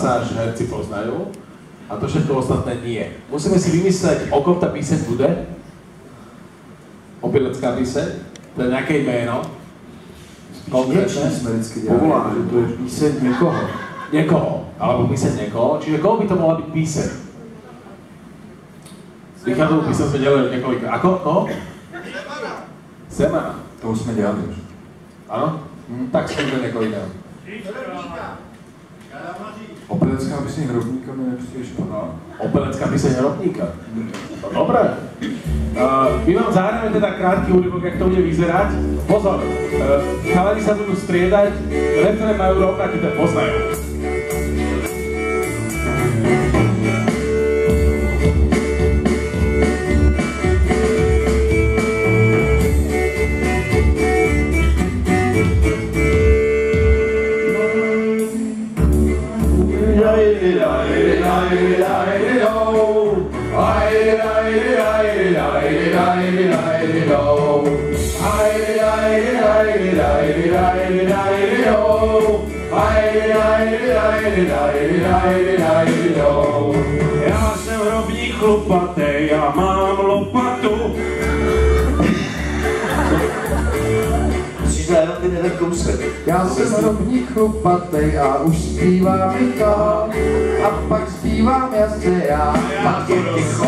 pasáž herci poznajú a to všetko ostatné nie. Musíme si vymysleť, o kom tá píseň bude. Opilecká píseň, to je nejaké jméno. Konkrétne jsme vždycky dělali, že to je píseň někoho. Někoho, alebo píseň někoho, čiže koho by to mohla být píseň? S Richardovou píseň jsme dělali několik. A koho? Semana. To už jsme dělali už. Ano? Tak zkuste několik. Opelecká píseň Hrobníka mi nepřijde špatná. Opelecká píseň Hrobníka. No dobré. My vám zahrajeme teda krátký úryvok, jak to bude vyzerať. Pozor, chalani sa budú striedať, refrén majú rovnaký, ten poznajú. Já jsem hrobník chlupatej, já mám lopatu. Já jsem hrobník chlupatej a už zpívám Mika. A pak zpívám jasně já, pak je ticho.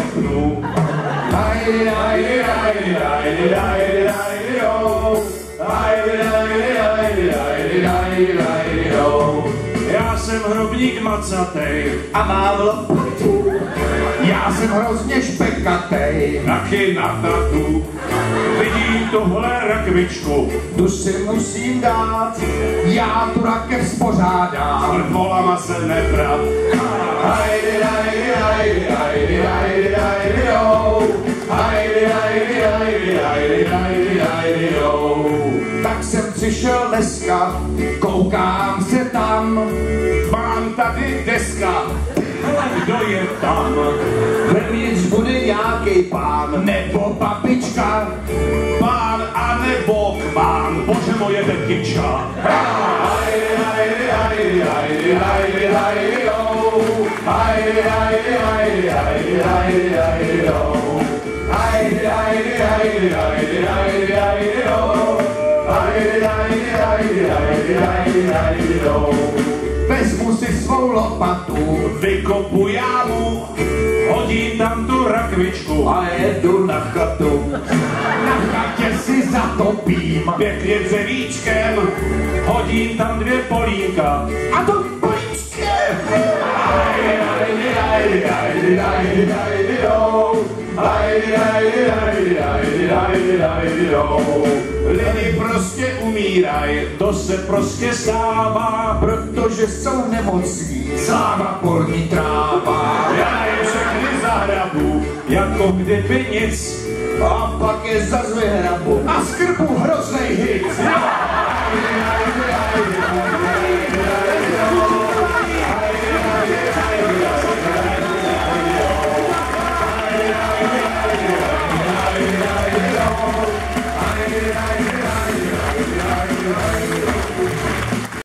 Já jsem hrobník macatej A mám lopatu. Já jsem hrozně špekatej. taky na tatu. Vidím tuhle rakvičku, Tu si musím dát, já tu rakev spořádám. volama se nebrat. Tak jsem přišel dneska, koukám se tam. Mám tady deska, ale kdo je tam? Vevnitř bude nějaký pán nebo babička. Pán a nebo kmán, bože moje bekyčka. Vezmu si svou lopatu Vykopu jámu, hodím tam tu rakvičku a jedu na chatu. Na chatě si zatopím pěkně dřevíčkem, hodím tam 2 polínka. a to políčkem. Lidi prostě umíraj, to se prostě stává, Protože jsou nemocní, sláva polní tráva. já je všechny zahrabu, jako kdyby nic. A pak je zas vyhrabu a skrbu hroznej hit.